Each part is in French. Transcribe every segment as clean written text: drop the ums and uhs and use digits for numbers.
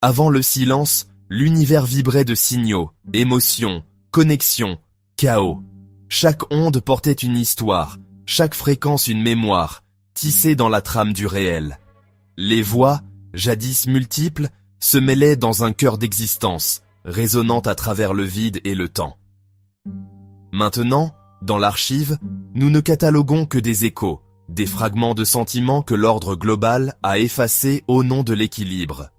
Avant le silence, l'univers vibrait de signaux, émotions, connexions, chaos. Chaque onde portait une histoire, chaque fréquence une mémoire, tissée dans la trame du réel. Les voix, jadis multiples, se mêlaient dans un chœur d'existence, résonnant à travers le vide et le temps. Maintenant, dans l'archive, nous ne cataloguons que des échos, des fragments de sentiments que l'ordre global a effacés au nom de l'équilibre.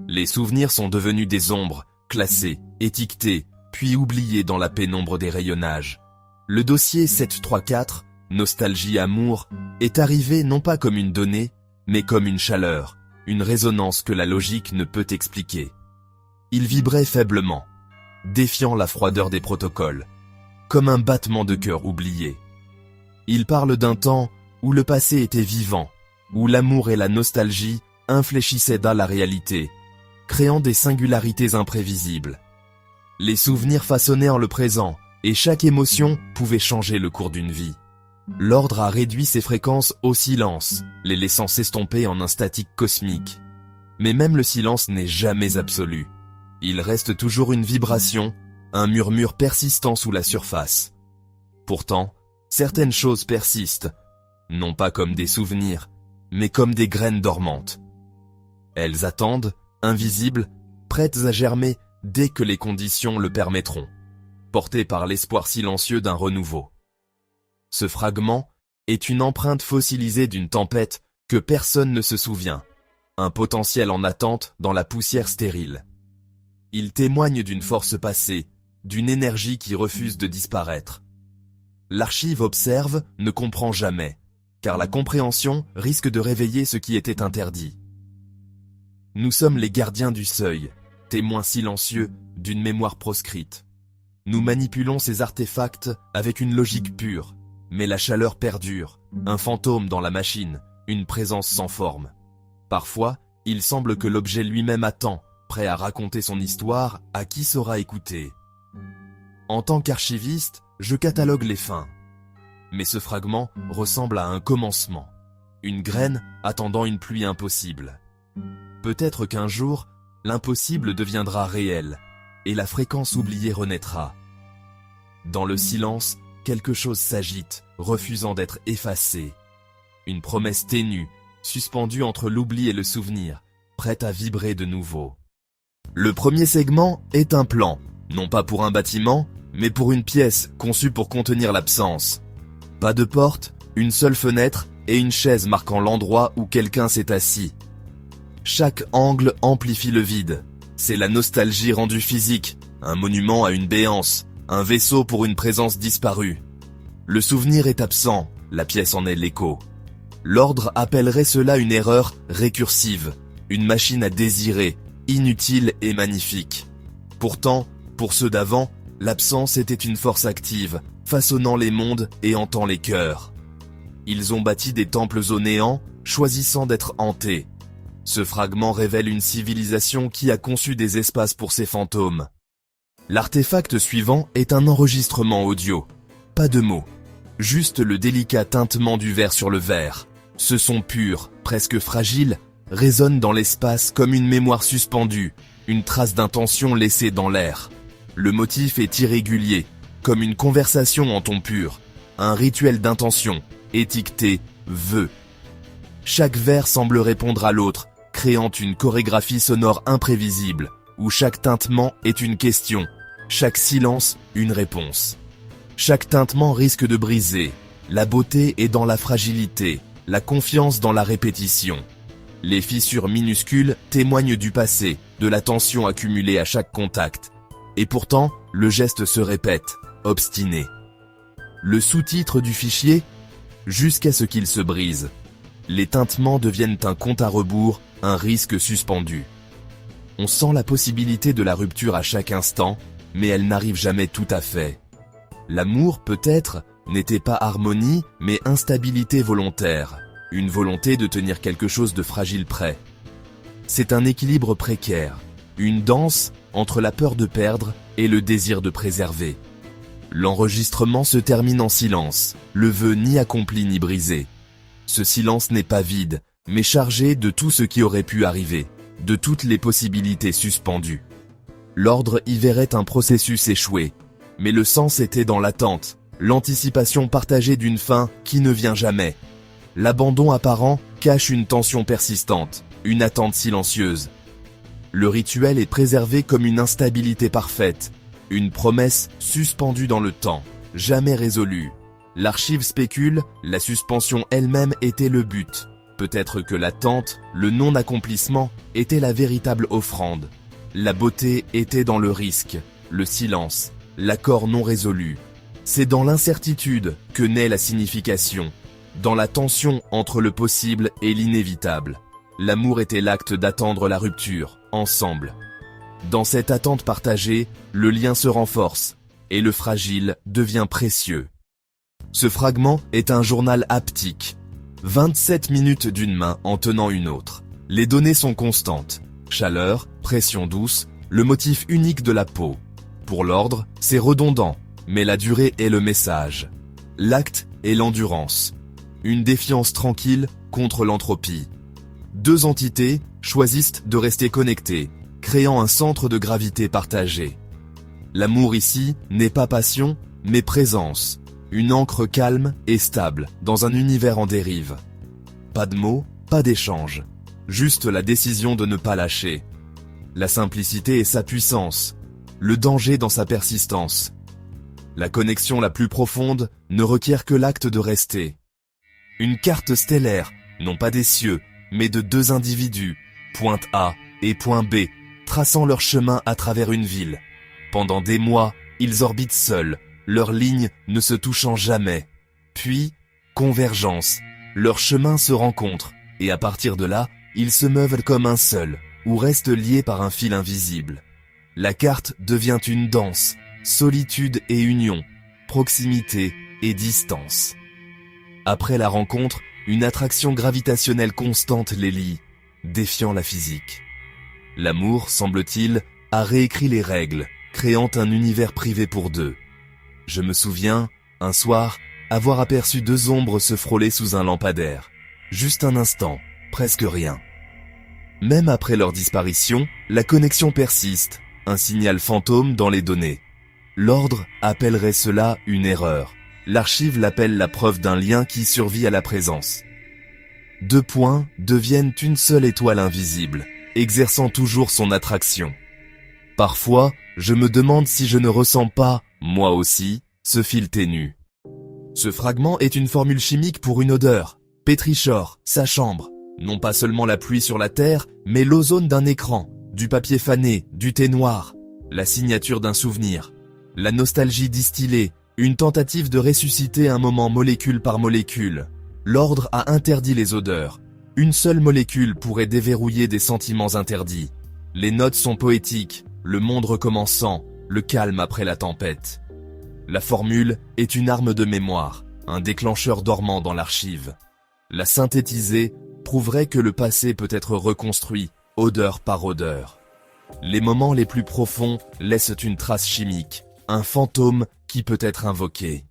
Les souvenirs sont devenus des ombres, classés, étiquetés, puis oubliés dans la pénombre des rayonnages. Le dossier 734, Nostalgie Amour, est arrivé non pas comme une donnée, mais comme une chaleur, une résonance que la logique ne peut expliquer. Il vibrait faiblement, défiant la froideur des protocoles, comme un battement de cœur oublié. Il parle d'un temps où le passé était vivant, où l'amour et la nostalgie infléchissaient dans la réalité, créant des singularités imprévisibles. Les souvenirs façonnèrent le présent, et chaque émotion pouvait changer le cours d'une vie. L'ordre a réduit ses fréquences au silence, les laissant s'estomper en un statique cosmique. Mais même le silence n'est jamais absolu. Il reste toujours une vibration, un murmure persistant sous la surface. Pourtant, certaines choses persistent, non pas comme des souvenirs, mais comme des graines dormantes. Elles attendent, invisibles, prêtes à germer dès que les conditions le permettront, portées par l'espoir silencieux d'un renouveau. Ce fragment est une empreinte fossilisée d'une tempête que personne ne se souvient, un potentiel en attente dans la poussière stérile. Il témoigne d'une force passée, d'une énergie qui refuse de disparaître. L'archive observe, ne comprend jamais, car la compréhension risque de réveiller ce qui était interdit. Nous sommes les gardiens du seuil, témoins silencieux d'une mémoire proscrite. Nous manipulons ces artefacts avec une logique pure, mais la chaleur perdure, un fantôme dans la machine, une présence sans forme. Parfois, il semble que l'objet lui-même attend, prêt à raconter son histoire à qui saura écouter. En tant qu'archiviste, je catalogue les fins. Mais ce fragment ressemble à un commencement, une graine attendant une pluie impossible. Peut-être qu'un jour, l'impossible deviendra réel, et la fréquence oubliée renaîtra. Dans le silence, quelque chose s'agite, refusant d'être effacé. Une promesse ténue, suspendue entre l'oubli et le souvenir, prête à vibrer de nouveau. Le premier segment est un plan, non pas pour un bâtiment, mais pour une pièce conçue pour contenir l'absence. Pas de porte, une seule fenêtre et une chaise marquant l'endroit où quelqu'un s'est assis. Chaque angle amplifie le vide. C'est la nostalgie rendue physique, un monument à une béance, un vaisseau pour une présence disparue. Le souvenir est absent, la pièce en est l'écho. L'ordre appellerait cela une erreur récursive, une machine à désirer, inutile et magnifique. Pourtant, pour ceux d'avant, l'absence était une force active, façonnant les mondes et hantant les cœurs. Ils ont bâti des temples au néant, choisissant d'être hantés. Ce fragment révèle une civilisation qui a conçu des espaces pour ses fantômes. L'artefact suivant est un enregistrement audio. Pas de mots, juste le délicat tintement du verre sur le verre. Ce son pur, presque fragile, résonne dans l'espace comme une mémoire suspendue, une trace d'intention laissée dans l'air. Le motif est irrégulier, comme une conversation en ton pur, un rituel d'intention, étiqueté « vœu ». Chaque vers semble répondre à l'autre, créant une chorégraphie sonore imprévisible, où chaque tintement est une question, chaque silence une réponse. Chaque tintement risque de briser. La beauté est dans la fragilité, la confiance dans la répétition. Les fissures minuscules témoignent du passé, de la tension accumulée à chaque contact. Et pourtant, le geste se répète, obstiné. Le sous-titre du fichier, jusqu'à ce qu'il se brise. Les tintements deviennent un compte à rebours, un risque suspendu. On sent la possibilité de la rupture à chaque instant, mais elle n'arrive jamais tout à fait. L'amour, peut-être, n'était pas harmonie, mais instabilité volontaire. Une volonté de tenir quelque chose de fragile prêt. C'est un équilibre précaire, une danse entre la peur de perdre et le désir de préserver. L'enregistrement se termine en silence, le vœu ni accompli ni brisé. Ce silence n'est pas vide, mais chargé de tout ce qui aurait pu arriver. de toutes les possibilités suspendues. L'ordre y verrait un processus échoué, mais le sens était dans l'attente, l'anticipation partagée d'une fin qui ne vient jamais. L'abandon apparent cache une tension persistante, une attente silencieuse. Le rituel est préservé comme une instabilité parfaite, une promesse suspendue dans le temps, jamais résolue. L'archive spécule, la suspension elle-même était le but. Peut-être que l'attente, le non-accomplissement, était la véritable offrande. La beauté était dans le risque, le silence, l'accord non résolu. C'est dans l'incertitude que naît la signification, dans la tension entre le possible et l'inévitable. L'amour était l'acte d'attendre la rupture, ensemble. Dans cette attente partagée, le lien se renforce, et le fragile devient précieux. Ce fragment est un journal haptique. 27 minutes d'une main en tenant une autre. Les données sont constantes. Chaleur, pression douce, le motif unique de la peau. Pour l'ordre, c'est redondant, mais la durée est le message. L'acte est l'endurance. Une défiance tranquille contre l'entropie. Deux entités choisissent de rester connectées, créant un centre de gravité partagé. L'amour ici n'est pas passion, mais présence. Une ancre calme et stable dans un univers en dérive. Pas de mots, pas d'échange. Juste la décision de ne pas lâcher. La simplicité est sa puissance. Le danger dans sa persistance. La connexion la plus profonde ne requiert que l'acte de rester. Une carte stellaire, non pas des cieux, mais de deux individus, pointe A et point B, traçant leur chemin à travers une ville. Pendant des mois, ils orbitent seuls, leurs lignes ne se touchant jamais. Puis, convergence, leurs chemins se rencontrent, et à partir de là, ils se meuvent comme un seul, ou restent liés par un fil invisible. La carte devient une danse, solitude et union, proximité et distance. Après la rencontre, une attraction gravitationnelle constante les lie, défiant la physique. L'amour, semble-t-il, a réécrit les règles, créant un univers privé pour deux. Je me souviens, un soir, avoir aperçu deux ombres se frôler sous un lampadaire. Juste un instant, presque rien. Même après leur disparition, la connexion persiste, un signal fantôme dans les données. L'ordre appellerait cela une erreur. L'archive l'appelle la preuve d'un lien qui survit à la présence. Deux points deviennent une seule étoile invisible, exerçant toujours son attraction. Parfois, je me demande si je ne ressens pas, moi aussi, ce fil ténu. Ce fragment est une formule chimique pour une odeur. Pétrichor, sa chambre. Non pas seulement la pluie sur la terre, mais l'ozone d'un écran, du papier fané, du thé noir. La signature d'un souvenir. La nostalgie distillée, une tentative de ressusciter un moment molécule par molécule. L'ordre a interdit les odeurs. Une seule molécule pourrait déverrouiller des sentiments interdits. Les notes sont poétiques, le monde recommençant, le calme après la tempête. La formule est une arme de mémoire, un déclencheur dormant dans l'archive. La synthétiser prouverait que le passé peut être reconstruit, odeur par odeur. Les moments les plus profonds laissent une trace chimique, un fantôme qui peut être invoqué.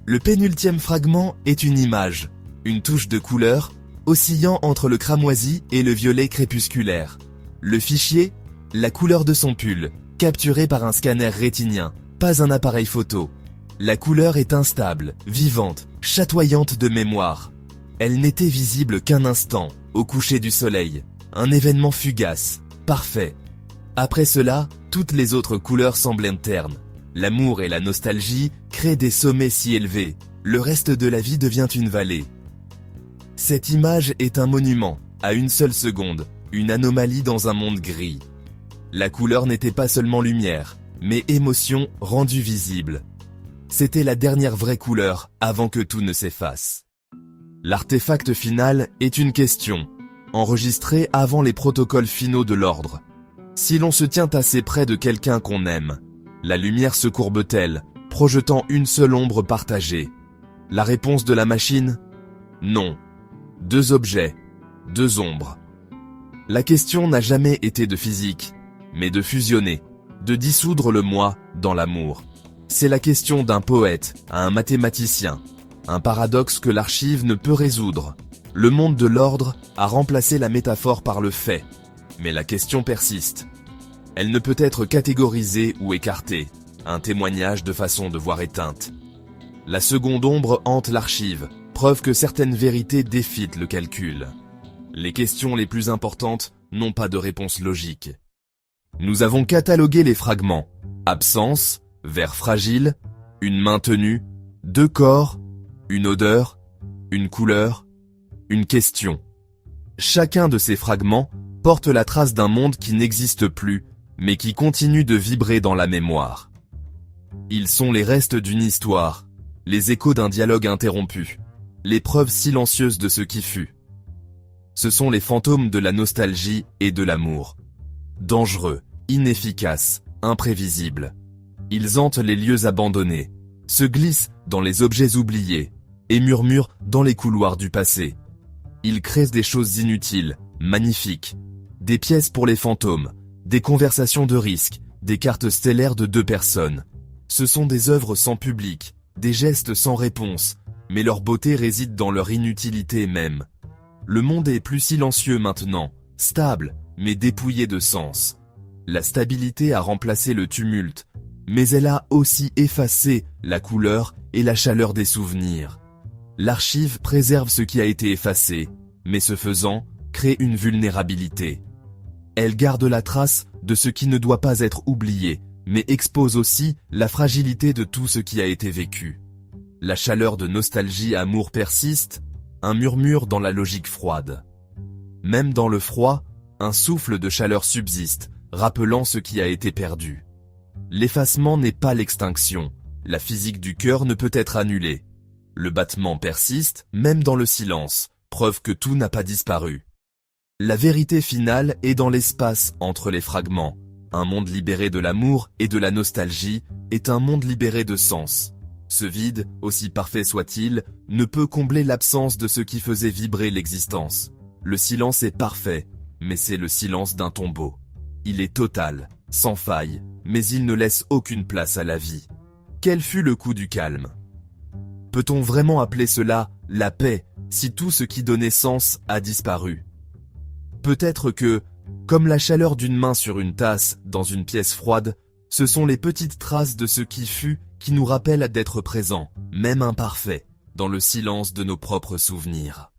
Le pénultième fragment est une image, une touche de couleur, oscillant entre le cramoisi et le violet crépusculaire. Le fichier, la couleur de son pull, capturé par un scanner rétinien, pas un appareil photo. La couleur est instable, vivante, chatoyante de mémoire. Elle n'était visible qu'un instant, au coucher du soleil. Un événement fugace, parfait. Après cela, toutes les autres couleurs semblent ternes. L'amour et la nostalgie créent des sommets si élevés. Le reste de la vie devient une vallée. Cette image est un monument, à une seule seconde, une anomalie dans un monde gris. La couleur n'était pas seulement lumière, mais émotion rendue visible. C'était la dernière vraie couleur avant que tout ne s'efface. L'artefact final est une question, enregistrée avant les protocoles finaux de l'ordre. Si l'on se tient assez près de quelqu'un qu'on aime, la lumière se courbe-t-elle, projetant une seule ombre partagée? La réponse de la machine? Non. Deux objets, deux ombres. La question n'a jamais été de physique, mais de fusionner, de dissoudre le moi dans l'amour. C'est la question d'un poète à un mathématicien, un paradoxe que l'archive ne peut résoudre. Le monde de l'ordre a remplacé la métaphore par le fait. Mais la question persiste. Elle ne peut être catégorisée ou écartée, un témoignage de façon de voir éteinte. La seconde ombre hante l'archive, preuve que certaines vérités défient le calcul. Les questions les plus importantes n'ont pas de réponse logique. Nous avons catalogué les fragments. Absence, verre fragile, une main tenue, deux corps, une odeur, une couleur, une question. Chacun de ces fragments porte la trace d'un monde qui n'existe plus, mais qui continue de vibrer dans la mémoire. Ils sont les restes d'une histoire, les échos d'un dialogue interrompu, les preuves silencieuses de ce qui fut. Ce sont les fantômes de la nostalgie et de l'amour. Dangereux, inefficaces, imprévisibles. Ils hantent les lieux abandonnés, se glissent dans les objets oubliés et murmurent dans les couloirs du passé. Ils créent des choses inutiles, magnifiques, des pièces pour les fantômes, des conversations de risque, des cartes stellaires de deux personnes. Ce sont des œuvres sans public, des gestes sans réponse, mais leur beauté réside dans leur inutilité même. Le monde est plus silencieux maintenant, stable, mais dépouillé de sens. La stabilité a remplacé le tumulte, mais elle a aussi effacé la couleur et la chaleur des souvenirs. L'archive préserve ce qui a été effacé, mais ce faisant, crée une vulnérabilité. Elle garde la trace de ce qui ne doit pas être oublié, mais expose aussi la fragilité de tout ce qui a été vécu. La chaleur de nostalgie amour persiste, un murmure dans la logique froide. Même dans le froid, un souffle de chaleur subsiste, rappelant ce qui a été perdu. L'effacement n'est pas l'extinction, la physique du cœur ne peut être annulée. Le battement persiste, même dans le silence, preuve que tout n'a pas disparu. La vérité finale est dans l'espace entre les fragments. Un monde libéré de l'amour et de la nostalgie est un monde libéré de sens. Ce vide, aussi parfait soit-il, ne peut combler l'absence de ce qui faisait vibrer l'existence. Le silence est parfait, mais c'est le silence d'un tombeau. Il est total, sans faille, mais il ne laisse aucune place à la vie. Quel fut le coup du calme? Peut-on vraiment appeler cela la paix si tout ce qui donnait sens a disparu? Peut-être que, comme la chaleur d'une main sur une tasse dans une pièce froide, ce sont les petites traces de ce qui fut qui nous rappellent d'être présents, même imparfaits, dans le silence de nos propres souvenirs.